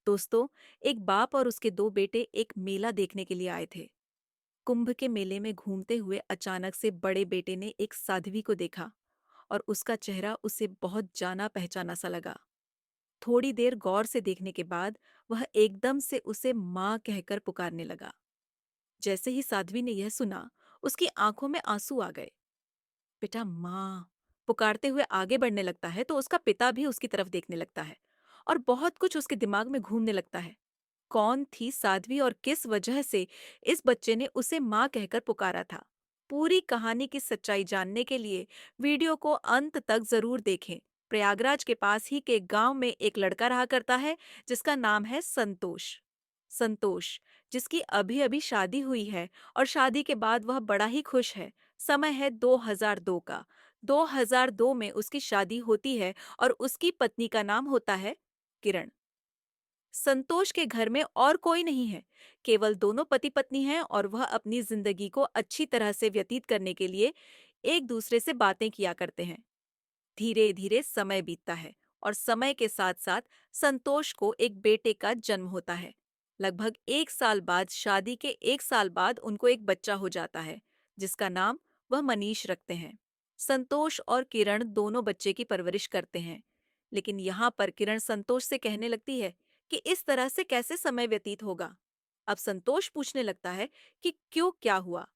दोस्तों, एक बाप और उसके दो बेटे एक मेला देखने के लिए आए थे। कुंभ के मेले में घूमते हुए अचानक से बड़े बेटे ने एक साध्वी को देखा और उसका चेहरा उसे बहुत जाना पहचाना सा लगा। थोड़ी देर गौर से देखने के बाद वह एकदम से उसे माँ कहकर पुकारने लगा। जैसे ही साध्वी ने यह सुना, उसकी आंखों में आंसू आ गए। बेटा, माँ पुकारते हुए आगे बढ़ने लगता है तो उसका पिता भी उसकी तरफ देखने लगता है और बहुत कुछ उसके दिमाग में घूमने लगता है। कौन थी साध्वी और किस वजह से इस बच्चे ने उसे माँ कहकर पुकारा था? पूरी कहानी की सच्चाई जानने के लिए वीडियो को अंत तक जरूर देखें। प्रयागराज के पास ही के गांव में एक लड़का रहा करता है जिसका नाम है संतोष। संतोष, जिसकी अभी अभी शादी हुई है और शादी के बाद वह बड़ा ही खुश है। समय है 2002 का। 2002 में उसकी शादी होती है और उसकी पत्नी का नाम होता है किरण। संतोष के घर में और कोई नहीं है, केवल दोनों पति पत्नी हैं और वह अपनी जिंदगी को अच्छी तरह से व्यतीत करने के लिए एक दूसरे से बातें किया करते हैं। धीरे धीरे समय बीतता है और समय के साथ साथ संतोष को एक बेटे का जन्म होता है। लगभग एक साल बाद, शादी के एक साल बाद उनको एक बच्चा हो जाता है जिसका नाम वह मनीष रखते हैं। संतोष और किरण दोनों बच्चे की परवरिश करते हैं, लेकिन यहाँ पर किरण संतोष से कहने लगती है कि इस तरह से कैसे समय व्यतीत होगा। अब संतोष पूछने लगता है कि क्यों, क्या हुआ,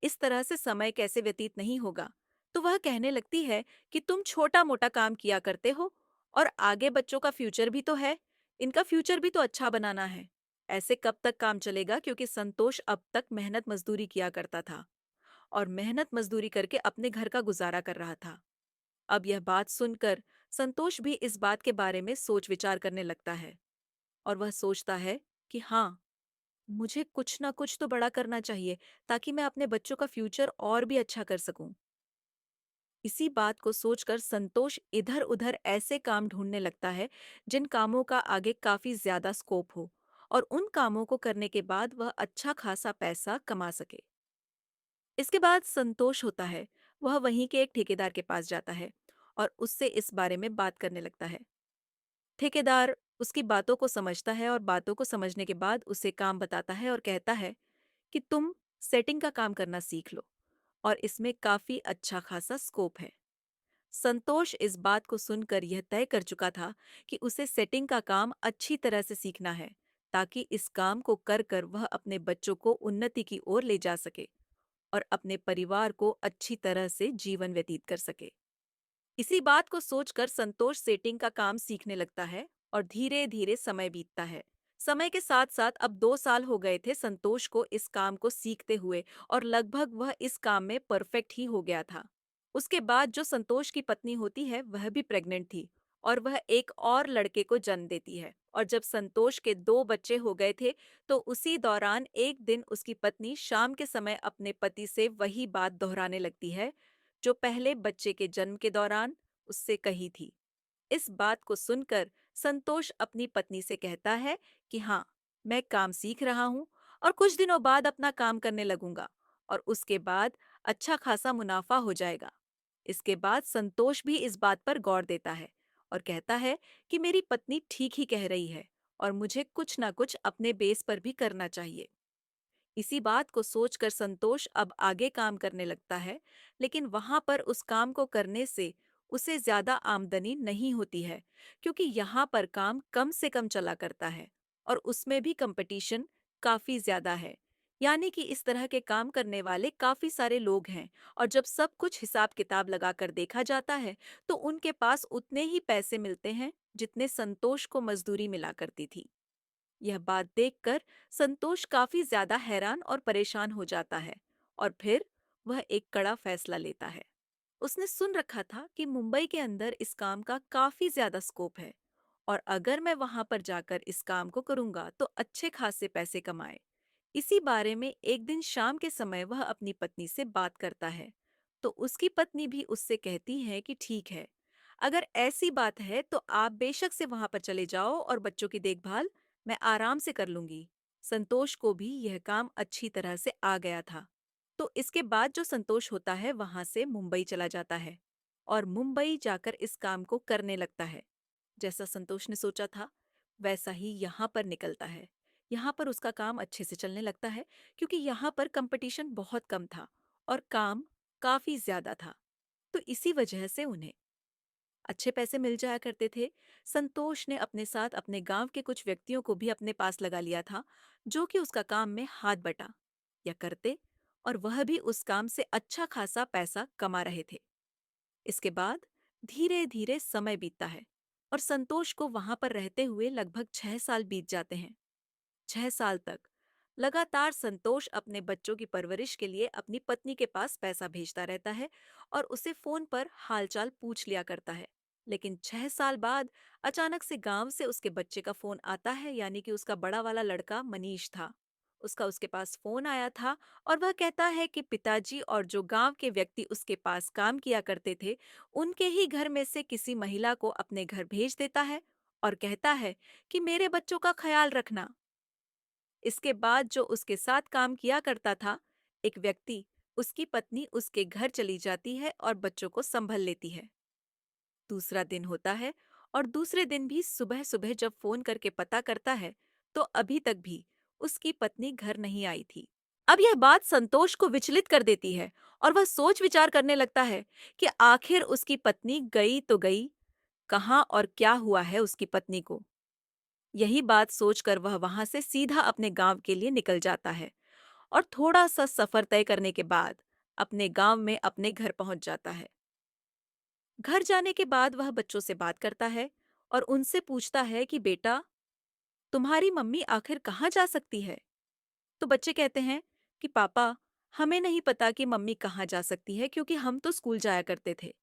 इस तरह से समय कैसे व्यतीत नहीं होगा। तो वह कहने लगती है कि तुम छोटा मोटा काम किया करते हो और आगे बच्चों का फ्यूचर भी तो है, इनका फ्यूचर भी तो अच्छा बनाना है। ऐसे कब तक काम चलेगा, क्योंकि संतोष अब तक मेहनत मजदूरी किया करता था और मेहनत मजदूरी करके अपने घर का गुजारा कर रहा था। अब यह बात सुनकर संतोष भी इस बात के बारे में सोच विचार करने लगता है और वह सोचता है कि हाँ, मुझे कुछ ना कुछ तो बड़ा करना चाहिए ताकि मैं अपने बच्चों का फ्यूचर और भी अच्छा कर सकूं। इसी बात को सोचकर संतोष इधर उधर ऐसे काम ढूंढने लगता है जिन कामों का आगे काफी ज्यादा स्कोप हो और उन कामों को करने के बाद वह अच्छा खासा पैसा कमा सके। इसके बाद संतोष होता है, वह वहीं के एक ठेकेदार के पास जाता है और उससे इस बारे में बात करने लगता है। ठेकेदार उसकी बातों को समझता है और बातों को समझने के बाद उसे काम बताता है और कहता है कि तुम सेटिंग का काम करना सीख लो और इसमें काफी अच्छा खासा स्कोप है। संतोष इस बात को सुनकर यह तय कर चुका था कि उसे सेटिंग का काम अच्छी तरह से सीखना है ताकि इस काम को कर कर वह अपने बच्चों को उन्नति की ओर ले जा सके और अपने परिवार को अच्छी तरह से जीवन व्यतीत कर सके। इसी बात को सोचकर संतोष सेटिंग का काम सीखने लगता है और धीरे धीरे समय बीतता है। समय के साथ साथ अब 2 साल हो गए थे संतोष को इस काम को सीखते हुए और लगभग वह इस काम में परफेक्ट ही हो गया था। उसके बाद जो संतोष की पत्नी होती है वह भी प्रेग्नेंट थी और वह एक और लड़के को जन्म देती है। और जब संतोष के 2 बच्चे हो गए थे तो उसी दौरान एक दिन उसकी पत्नी शाम के समय अपने पति से वही बात दोहराने लगती है जो पहले बच्चे के जन्म के दौरान उससे कही थी। इस बात को सुनकर संतोष अपनी पत्नी से कहता है कि हाँ, मैं काम सीख रहा हूँ और कुछ दिनों बाद अपना काम करने लगूंगा और उसके बाद अच्छा खासा मुनाफा हो जाएगा। इसके बाद संतोष भी इस बात पर गौर देता है और कहता है कि मेरी पत्नी ठीक ही कह रही है और मुझे कुछ ना कुछ अपने बेस पर भी करना चाहिए। इसी बात को सोचकर संतोष अब आगे काम करने लगता है, लेकिन वहां पर उस काम को करने से उसे ज्यादा आमदनी नहीं होती है, क्योंकि यहाँ पर काम कम से कम चला करता है और उसमें भी कंपटीशन काफी ज्यादा है। यानी कि इस तरह के काम करने वाले काफी सारे लोग हैं और जब सब कुछ हिसाब किताब लगाकर देखा जाता है तो उनके पास उतने ही पैसे मिलते हैं जितने संतोष को मजदूरी मिला करती थी। यह बात देखकर संतोष काफी ज्यादा हैरान और परेशान हो जाता है और फिर वह एक कड़ा फैसला लेता है। उसने सुन रखा था कि मुंबई के अंदर इस काम का काफी ज्यादा स्कोप है और अगर मैं वहां पर जाकर इस काम को करूंगा तो अच्छे खासे पैसे कमाए। इसी बारे में एक दिन शाम के समय वह अपनी पत्नी से बात करता है तो उसकी पत्नी भी उससे कहती है कि ठीक है, अगर ऐसी बात है तो आप बेशक से वहां पर चले जाओ और बच्चों की देखभाल मैं आराम से कर लूंगी। संतोष को भी यह काम अच्छी तरह से आ गया था। तो इसके बाद जो संतोष होता है वहां से मुंबई चला जाता है और मुंबई जाकर इस काम को करने लगता है। जैसा संतोष ने सोचा था वैसा ही यहाँ पर निकलता है। यहाँ पर उसका काम अच्छे से चलने लगता है क्योंकि यहाँ पर कंपटीशन बहुत कम था और काम काफी ज्यादा था। तो इसी वजह से उन्हें अच्छे पैसे मिल जाया करते थे। संतोष ने अपने साथ अपने गांव के कुछ व्यक्तियों को भी अपने पास लगा लिया था, जो कि उसका काम में हाथ बटा या करते, और वह भी उस काम से अच्छा खासा पैसा कमा रहे थे। इसके बाद धीरे धीरे समय बीतता है और संतोष को वहां पर रहते हुए लगभग 6 साल बीत जाते हैं। 6 साल तक लगातार संतोष अपने बच्चों की परवरिश के लिए अपनी पत्नी के पास पैसा भेजता रहता है और उसे फोन पर हालचाल पूछ लिया करता है। लेकिन 6 साल बाद अचानक से गांव से उसके बच्चे का फोन आता है, यानी कि उसका बड़ा वाला लड़का मनीष था। उसका उसके पास फोन आया था और वह कहता है कि पिताजी और जो गांव के व्यक्ति उसके पास काम किया करते थे, उनके ही घर में से किसी महिला को अपने घर भेज देता है और कहता है कि मेरे बच्चों का ख्याल रखना। इसके बाद जो उसके साथ काम किया करता था, एक व्यक्ति, उसकी पत्नी उसके घर चली जाती है और बच्चों को संभल लेती है। दूसरा दिन होता है और दूसरे दिन भी सुबह सुबह जब फोन करके पता करता है, तो अभी तक भी उसकी पत्नी घर नहीं आई थी। अब यह बात संतोष को विचलित कर देती है और वह सोच विचार करने लगता है कि आखिर उसकी पत्नी गई तो गई, कहाँ और क्या हुआ है उसकी पत्नी को। यही बात सोचकर वह वहां से सीधा अपने गांव के लिए निकल जाता है और थोड़ा सा सफर तय करने के बाद अपने गांव में अपने घर पहुंच जाता है। घर जाने के बाद वह बच्चों से बात करता है और उनसे पूछता है कि बेटा, तुम्हारी मम्मी आखिर कहाँ जा सकती है? तो बच्चे कहते हैं कि पापा, हमें नहीं पता कि मम्मी कहाँ जा सकती है क्योंकि हम तो स्कूल जाया करते थे।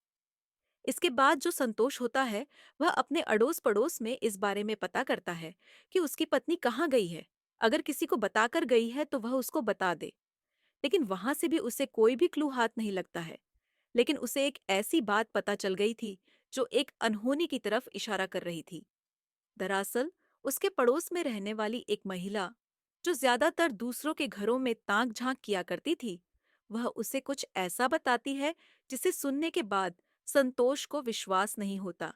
इसके बाद जो संतोष होता है, वह अपने अड़ोस पड़ोस में इस बारे में पता करता है कि उसकी पत्नी कहाँ गई है। अगर किसी को बताकर गई है तो वह उसको बता दे। लेकिन वहां से भी उसे कोई भी क्लू हाथ नहीं लगता है। लेकिन उसे एक ऐसी बात पता चल गई थी जो एक अनहोनी की तरफ इशारा कर रही थी। दरअसल उसके पड़ोस में रहने वाली एक महिला, जो ज्यादातर दूसरों के घरों में ताक झांक किया करती थी, वह उसे कुछ ऐसा बताती है जिसे सुनने के बाद संतोष को विश्वास नहीं होता,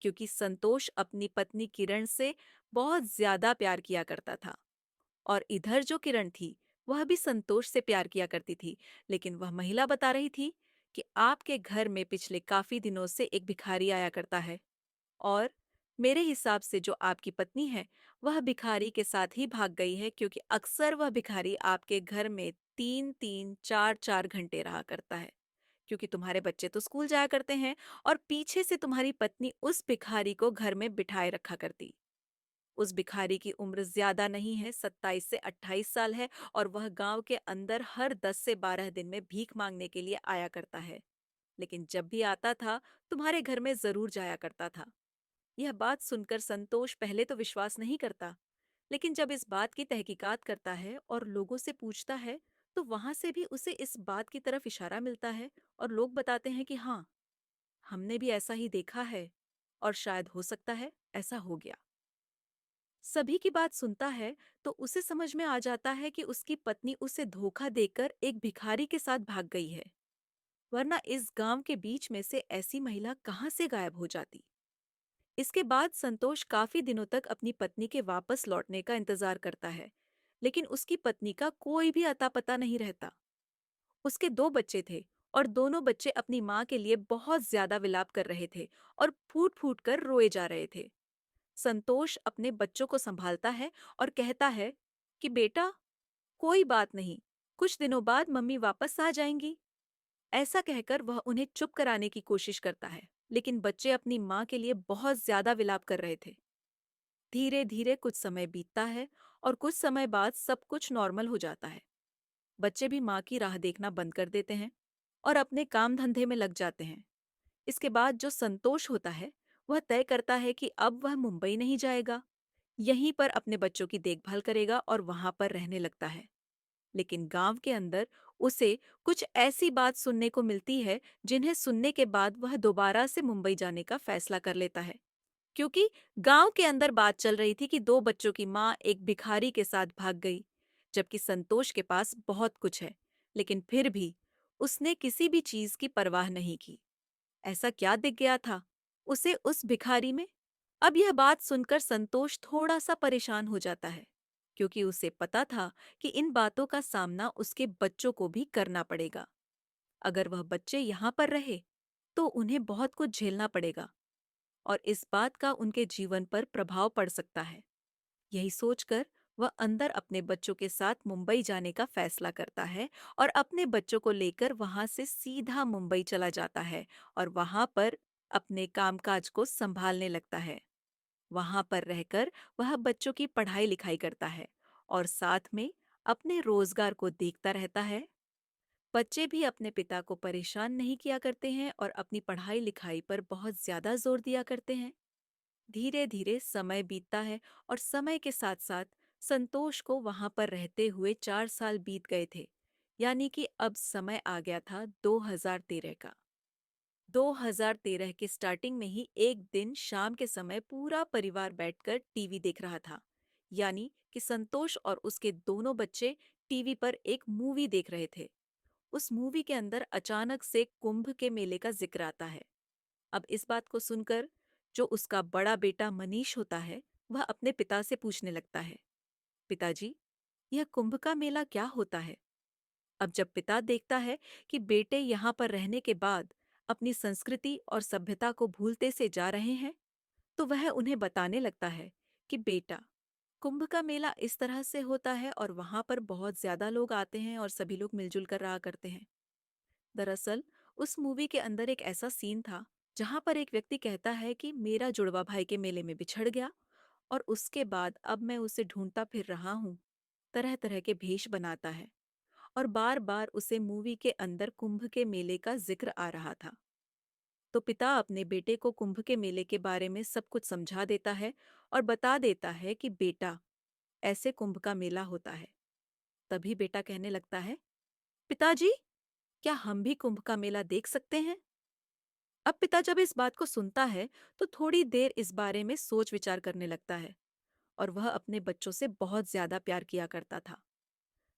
क्योंकि संतोष अपनी पत्नी किरण से बहुत ज्यादा प्यार किया करता था। और इधर जो किरण थी, वह भी संतोष से प्यार किया करती थी। लेकिन वह महिला बता रही थी कि आपके घर में पिछले काफी दिनों से एक भिखारी आया करता है, और मेरे हिसाब से जो आपकी पत्नी है, वह भिखारी के साथ ही भाग गई है, क्योंकि अक्सर वह भिखारी आपके घर में 3-3, 4-4 घंटे रहा करता है, क्योंकि तुम्हारे बच्चे तो स्कूल जाया करते हैं और पीछे से तुम्हारी पत्नी उस भिखारी को घर में बिठाए रखा करती। उस भिखारी की उम्र ज्यादा नहीं है, 27 से 28 साल है, और वह गांव के अंदर हर 10 से 12 दिन में भीख मांगने के लिए आया करता है। लेकिन जब भी आता था, तुम्हारे घर में जरूर जाया करता था। यह बात सुनकर संतोष पहले तो विश्वास नहीं करता, लेकिन जब इस बात की तहकीकात करता है और लोगों से पूछता है, तो वहां से भी उसे इस बात की तरफ इशारा मिलता है और लोग बताते हैं कि हाँ, हमने भी ऐसा ही देखा है और शायद हो सकता है ऐसा हो गया। सभी की बात सुनता है तो उसे समझ में आ जाता है कि उसकी पत्नी उसे धोखा देकर एक भिखारी के साथ भाग गई है, वरना इस गांव के बीच में से ऐसी महिला कहाँ से गायब हो जाती। इसके बाद संतोष काफी दिनों तक अपनी पत्नी के वापस लौटने का इंतजार करता है, लेकिन उसकी पत्नी का कोई भी अता पता नहीं रहता। उसके 2 बच्चे थे और दोनों बच्चे अपनी माँ के लिए बहुत ज्यादा विलाप कर रहे थे और फूट फूट कर रोए जा रहे थे। संतोष अपने बच्चों को संभालता है और कहता है कि बेटा, कोई बात नहीं, कुछ दिनों बाद मम्मी वापस आ जाएंगी। ऐसा कहकर वह उन्हें चुप कराने की कोशिश करता है, लेकिन बच्चे अपनी माँ के लिए बहुत ज्यादा विलाप कर रहे थे। धीरे धीरे कुछ समय बीतता है और कुछ समय बाद सब कुछ नॉर्मल हो जाता है। बच्चे भी माँ की राह देखना बंद कर देते हैं और अपने काम धंधे में लग जाते हैं। इसके बाद जो संतोष होता है, वह तय करता है कि अब वह मुंबई नहीं जाएगा, यहीं पर अपने बच्चों की देखभाल करेगा और वहां पर रहने लगता है। लेकिन गांव के अंदर उसे कुछ ऐसी बात सुनने को मिलती है जिन्हें सुनने के बाद वह दोबारा से मुंबई जाने का फैसला कर लेता है, क्योंकि गांव के अंदर बात चल रही थी कि 2 बच्चों की माँ एक भिखारी के साथ भाग गई, जबकि संतोष के पास बहुत कुछ है, लेकिन फिर भी उसने किसी भी चीज की परवाह नहीं की। ऐसा क्या दिख गया था उसे उस भिखारी में? अब यह बात सुनकर संतोष थोड़ा सा परेशान हो जाता है, क्योंकि उसे पता था कि इन बातों का सामना उसके बच्चों को भी करना पड़ेगा। अगर वह बच्चे यहाँ पर रहे तो उन्हें बहुत कुछ झेलना पड़ेगा और इस बात का उनके जीवन पर प्रभाव पड़ सकता है। यही सोचकर वह अंदर अपने बच्चों के साथ मुंबई जाने का फैसला करता है और अपने बच्चों को लेकर वहां से सीधा मुंबई चला जाता है और वहां पर अपने कामकाज को संभालने लगता है। वहां पर रहकर वह बच्चों की पढ़ाई लिखाई करता है और साथ में अपने रोजगार को देखता रहता है। बच्चे भी अपने पिता को परेशान नहीं किया करते हैं और अपनी पढ़ाई लिखाई पर बहुत ज्यादा जोर दिया करते हैं। धीरे धीरे समय बीतता है और समय के साथ साथ संतोष को वहां पर रहते हुए 4 साल बीत गए थे। यानी कि अब समय आ गया था 2013 का। 2013 के स्टार्टिंग में ही एक दिन शाम के समय पूरा परिवार बैठकर टीवी देख रहा था। यानी कि संतोष और उसके दोनों बच्चे टीवी पर एक मूवी देख रहे थे। उस मूवी के अंदर अचानक से कुंभ के मेले का जिक्र आता है। अब इस बात को सुनकर जो उसका बड़ा बेटा मनीष होता है, वह अपने पिता से पूछने लगता है, पिताजी, यह कुंभ का मेला क्या होता है? अब जब पिता देखता है कि बेटे यहाँ पर रहने के बाद अपनी संस्कृति और सभ्यता को भूलते से जा रहे हैं, तो वह उन्हें बताने लगता है कि बेटा, कुंभ का मेला इस तरह से होता है और वहां पर बहुत ज्यादा लोग आते हैं और सभी लोग मिलजुल कर रहा करते हैं। दरअसल उस मूवी के अंदर एक ऐसा सीन था जहां पर एक व्यक्ति कहता है कि मेरा जुड़वा भाई के मेले में बिछड़ गया और उसके बाद अब मैं उसे ढूंढता फिर रहा हूँ। तरह तरह के भेष बनाता है और बार बार उसे मूवी के अंदर कुंभ के मेले का जिक्र आ रहा था। तो पिता अपने बेटे को कुंभ के मेले के बारे में सब कुछ समझा देता है और बता देता है कि बेटा, ऐसे कुंभ का मेला होता है। तभी बेटा कहने लगता है, पिताजी, क्या हम भी कुंभ का मेला देख सकते हैं? अब पिता जब इस बात को सुनता है तो थोड़ी देर इस बारे में सोच विचार करने लगता है और वह अपने बच्चों से बहुत ज्यादा प्यार किया करता था।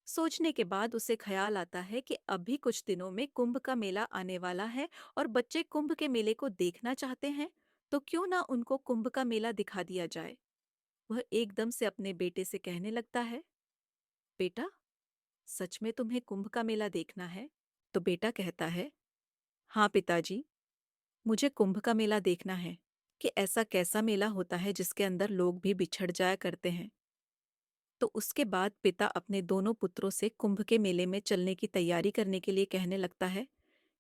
सोचने के बाद उसे ख्याल आता है कि अभी कुछ दिनों में कुंभ का मेला आने वाला है और बच्चे कुंभ के मेले को देखना चाहते हैं, तो क्यों ना उनको कुंभ का मेला दिखा दिया जाए। वह एकदम से अपने बेटे से कहने लगता है, बेटा, सच में तुम्हें कुंभ का मेला देखना है? तो बेटा कहता है, हाँ पिताजी, मुझे कुंभ का मेला देखना है कि ऐसा कैसा मेला होता है जिसके अंदर लोग भी बिछड़ जाया करते हैं। तो उसके बाद पिता अपने दोनों पुत्रों से कुंभ के मेले में चलने की तैयारी करने के लिए कहने लगता है,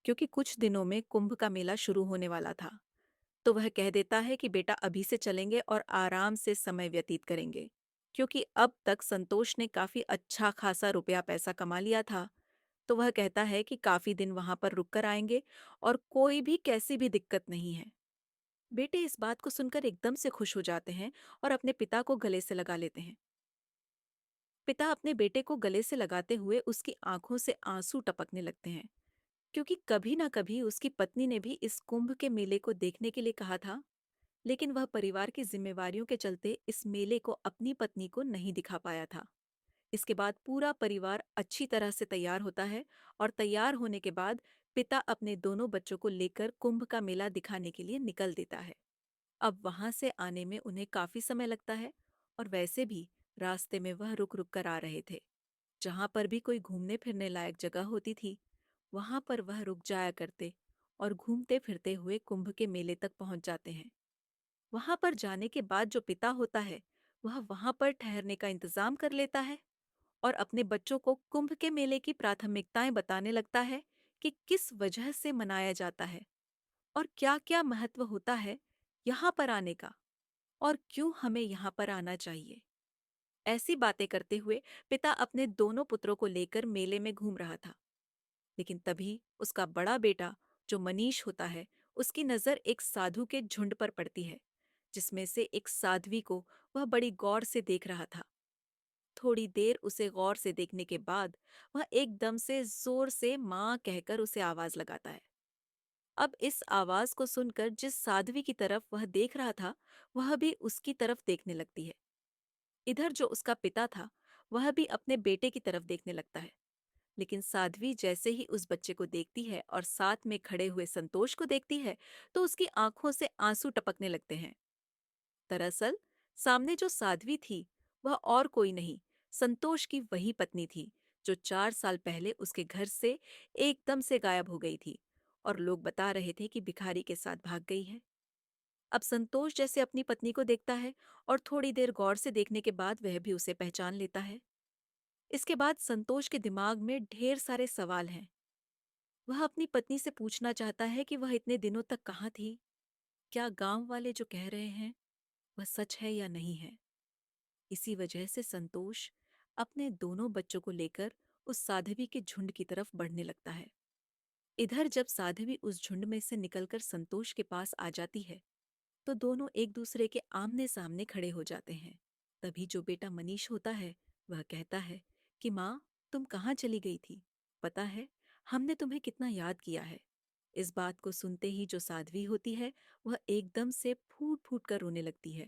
क्योंकि कुछ दिनों में कुंभ का मेला शुरू होने वाला था। तो वह कह देता है कि बेटा अभी से चलेंगे और आराम से समय व्यतीत करेंगे, क्योंकि अब तक संतोष ने काफी अच्छा खासा रुपया पैसा कमा लिया था। तो वह कहता है कि काफी दिन वहां पर रुक कर आएंगे और कोई भी कैसी भी दिक्कत नहीं है। बेटे इस बात को सुनकर एकदम से खुश हो जाते हैं और अपने पिता को गले से लगा लेते हैं। पिता अपने बेटे को गले से लगाते हुए उसकी आंखों से आंसू टपकने लगते हैं, क्योंकि कभी ना कभी उसकी पत्नी ने भी इस कुंभ के मेले को देखने के लिए कहा था, लेकिन वह परिवार की जिम्मेवारियों के चलते इस मेले को अपनी पत्नी को नहीं दिखा पाया था। इसके बाद पूरा परिवार अच्छी तरह से तैयार होता है और तैयार होने के बाद पिता अपने दोनों बच्चों को लेकर कुंभ का मेला दिखाने के लिए निकल देता है। अब वहां से आने में उन्हें काफी समय लगता है और वैसे भी रास्ते में वह रुक रुक कर आ रहे थे। जहां पर भी कोई घूमने फिरने लायक जगह होती थी, वहां पर वह रुक जाया करते और घूमते फिरते हुए कुंभ के मेले तक पहुंच जाते हैं। वहां पर जाने के बाद जो पिता होता है, वह वहां पर ठहरने का इंतजाम कर लेता है और अपने बच्चों को कुंभ के मेले की प्राथमिकताएं बताने लगता है कि किस वजह से मनाया जाता है और क्या-क्या महत्व होता है यहाँ पर आने का और क्यों हमें यहाँ पर आना चाहिए। ऐसी बातें करते हुए पिता अपने दोनों पुत्रों को लेकर मेले में घूम रहा था। लेकिन तभी उसका बड़ा बेटा जो मनीष होता है, उसकी नजर एक साधु के झुंड पर पड़ती है, जिसमें से एक साध्वी को वह बड़ी गौर से देख रहा था। थोड़ी देर उसे गौर से देखने के बाद वह एकदम से जोर से माँ कहकर उसे आवाज लगाता है। अब इस आवाज को सुनकर जिस साध्वी की तरफ वह देख रहा था, वह भी उसकी तरफ देखने लगती है। इधर जो उसका पिता था, वह भी अपने बेटे की तरफ देखने लगता है। लेकिन साध्वी जैसे ही उस बच्चे को देखती है और साथ में खड़े हुए संतोष को देखती है, तो उसकी आंखों से आंसू टपकने लगते हैं। दरअसल सामने जो साध्वी थी वह और कोई नहीं, संतोष की वही पत्नी थी जो 4 साल पहले उसके घर से एकदम से गायब हो गई थी और लोग बता रहे थे कि भिखारी के साथ भाग गई है। अब संतोष जैसे अपनी पत्नी को देखता है और थोड़ी देर गौर से देखने के बाद वह भी उसे पहचान लेता है। इसके बाद संतोष के दिमाग में ढेर सारे सवाल हैं। वह अपनी पत्नी से पूछना चाहता है कि वह इतने दिनों तक कहाँ थी, क्या गांव वाले जो कह रहे हैं वह सच है या नहीं है। इसी वजह से संतोष अपने दोनों बच्चों को लेकर उस साध्वी के झुंड की तरफ बढ़ने लगता है। इधर जब साध्वी उस झुंड में से निकलकर संतोष के पास आ जाती है तो दोनों एक दूसरे के आमने सामने खड़े हो जाते हैं। तभी जो बेटा मनीष होता है वह कहता है कि माँ, तुम कहाँ चली गई थी? पता है, हमने तुम्हें कितना याद किया है। इस बात को सुनते ही जो साध्वी होती है वह एकदम से फूट फूट कर रोने लगती है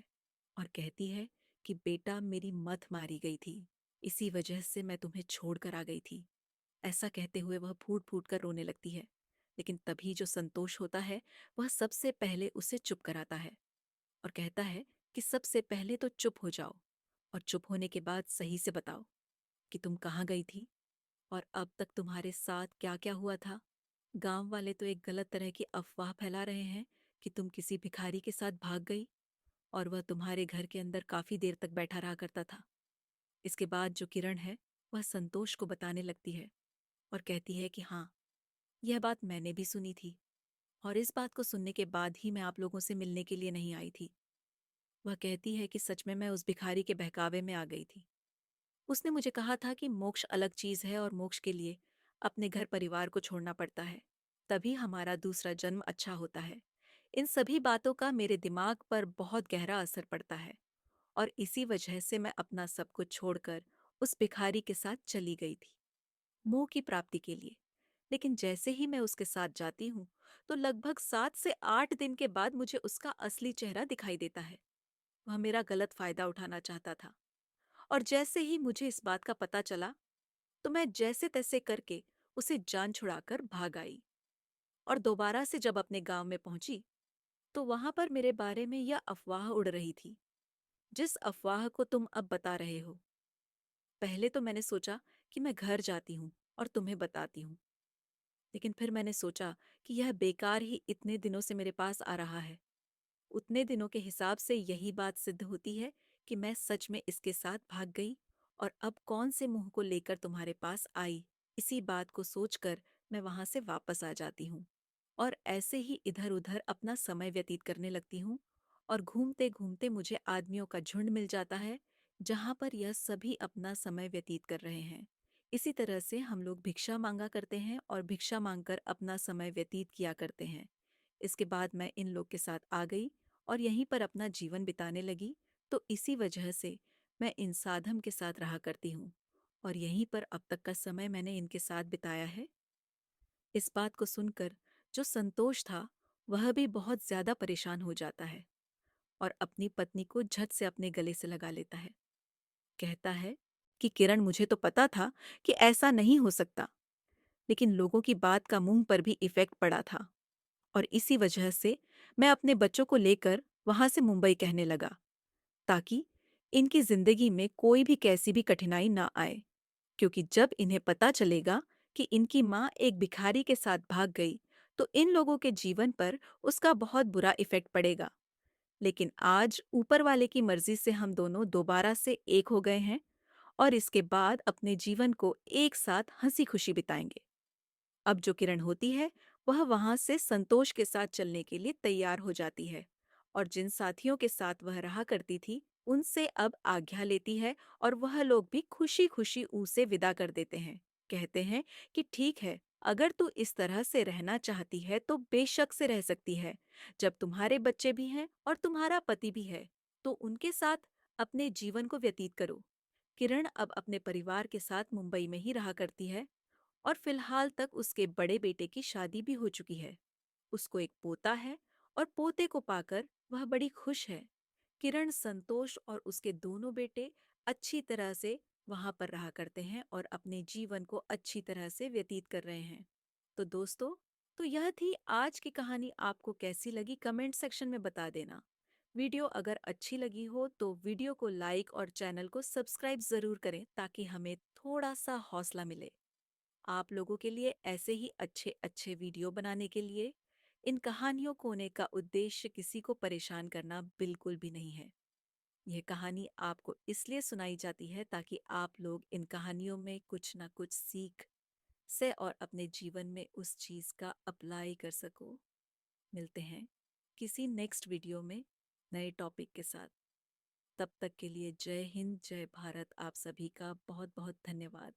और कहती है कि बेटा, मेरी मत मारी गई थी, इसी वजह से मैं तुम्हें छोड़ कर आ गई थी। ऐसा कहते हुए वह फूट फूट कर रोने लगती है। लेकिन तभी जो संतोष होता है वह सबसे पहले उसे चुप कराता है और कहता है कि सबसे पहले तो चुप हो जाओ और चुप होने के बाद सही से बताओ कि तुम कहाँ गई थी और अब तक तुम्हारे साथ क्या-क्या हुआ था। गांव वाले तो एक गलत तरह की अफवाह फैला रहे हैं कि तुम किसी भिखारी के साथ भाग गई और वह तुम्हारे घर के अंदर काफी देर तक बैठा रहा करता था। इसके बाद जो किरण है वह संतोष को बताने लगती है और कहती है कि हाँ, यह बात मैंने भी सुनी थी और इस बात को सुनने के बाद ही मैं आप लोगों से मिलने के लिए नहीं आई थी। वह कहती है कि सच में मैं उस भिखारी के बहकावे में आ गई थी। उसने मुझे कहा था कि मोक्ष अलग चीज है और मोक्ष के लिए अपने घर परिवार को छोड़ना पड़ता है, तभी हमारा दूसरा जन्म अच्छा होता है। इन सभी बातों का मेरे दिमाग पर बहुत गहरा असर पड़ता है और इसी वजह से मैं अपना सब कुछ छोड़कर उस भिखारी के साथ चली गई थी, मोह की प्राप्ति के लिए। लेकिन जैसे ही मैं उसके साथ जाती हूँ तो लगभग 7 से 8 दिन के बाद मुझे उसका असली चेहरा दिखाई देता है। वह मेरा गलत फायदा उठाना चाहता था और जैसे ही मुझे इस बात का पता चला तो मैं जैसे तैसे करके उसे जान छुड़ाकर भाग आई और दोबारा से जब अपने गांव में पहुंची तो वहां पर मेरे बारे में यह अफवाह उड़ रही थी, जिस अफवाह को तुम अब बता रहे हो। पहले तो मैंने सोचा कि मैं घर जाती हूँ और तुम्हें बताती हूँ, लेकिन फिर मैंने सोचा कि यह बेकार ही इतने दिनों से मेरे पास आ रहा है। उतने दिनों के हिसाब से यही बात सिद्ध होती है कि मैं सच में इसके साथ भाग गई और अब कौन से मुंह को लेकर तुम्हारे पास आई। इसी बात को सोचकर मैं वहां से वापस आ जाती हूँ और ऐसे ही इधर उधर अपना समय व्यतीत करने लगती हूँ और घूमते घूमते मुझे आदमियों का झुंड मिल जाता है जहां पर यह सभी अपना समय व्यतीत कर रहे हैं। इसी तरह से हम लोग भिक्षा मांगा करते हैं और भिक्षा मांगकर अपना समय व्यतीत किया करते हैं। इसके बाद मैं इन लोग के साथ आ गई और यहीं पर अपना जीवन बिताने लगी, तो इसी वजह से मैं इन साधम के साथ रहा करती हूँ और यहीं पर अब तक का समय मैंने इनके साथ बिताया है। इस बात को सुनकर जो संतोष था वह भी बहुत ज्यादा परेशान हो जाता है और अपनी पत्नी को झट से अपने गले से लगा लेता है। कहता है कि किरण, मुझे तो पता था कि ऐसा नहीं हो सकता, लेकिन लोगों की बात का मुंह पर भी इफेक्ट पड़ा था और इसी वजह से मैं अपने बच्चों को लेकर वहां से मुंबई कहने लगा ताकि इनकी जिंदगी में कोई भी कैसी भी कठिनाई ना आए, क्योंकि जब इन्हें पता चलेगा कि इनकी माँ एक भिखारी के साथ भाग गई तो इन लोगों के जीवन पर उसका बहुत बुरा इफेक्ट पड़ेगा। लेकिन आज ऊपर वाले की मर्जी से हम दोनों दोबारा से एक हो गए हैं और इसके बाद अपने जीवन को एक साथ हंसी खुशी बिताएंगे। अब जो किरण होती है वह वहां से संतोष के साथ चलने के लिए तैयार हो जाती है और जिन साथियों के साथ वह रहा करती थी उनसे अब आज्ञा लेती है और वह लोग भी खुशी खुशी उसे विदा कर देते हैं। कहते हैं कि ठीक है, अगर तू इस तरह से रहना चाहती है तो बेशक से रह सकती है। जब तुम्हारे बच्चे भी हैं और तुम्हारा पति भी है तो उनके साथ अपने जीवन को व्यतीत करो। किरण अब अपने परिवार के साथ मुंबई में ही रहा करती है और फिलहाल तक उसके बड़े बेटे की शादी भी हो चुकी है। उसको एक पोता है और पोते को पाकर वह बड़ी खुश है। किरण, संतोष और उसके दोनों बेटे अच्छी तरह से वहां पर रहा करते हैं और अपने जीवन को अच्छी तरह से व्यतीत कर रहे हैं। तो दोस्तों, तो यह थी आज की कहानी। आपको कैसी लगी कमेंट सेक्शन में बता देना। वीडियो अगर अच्छी लगी हो तो वीडियो को लाइक और चैनल को सब्सक्राइब ज़रूर करें ताकि हमें थोड़ा सा हौसला मिले। आप लोगों के लिए ऐसे ही अच्छे अच्छे वीडियो बनाने के लिए। इन कहानियों को होने का उद्देश्य किसी को परेशान करना बिल्कुल भी नहीं है। यह कहानी आपको इसलिए सुनाई जाती है ताकि आप लोग इन कहानियों में कुछ ना कुछ सीख से और अपने जीवन में उस चीज़ का अप्लाई कर सको। मिलते हैं किसी नेक्स्ट वीडियो में नए टॉपिक के साथ। तब तक के लिए जय हिंद, जय भारत। आप सभी का बहुत बहुत धन्यवाद।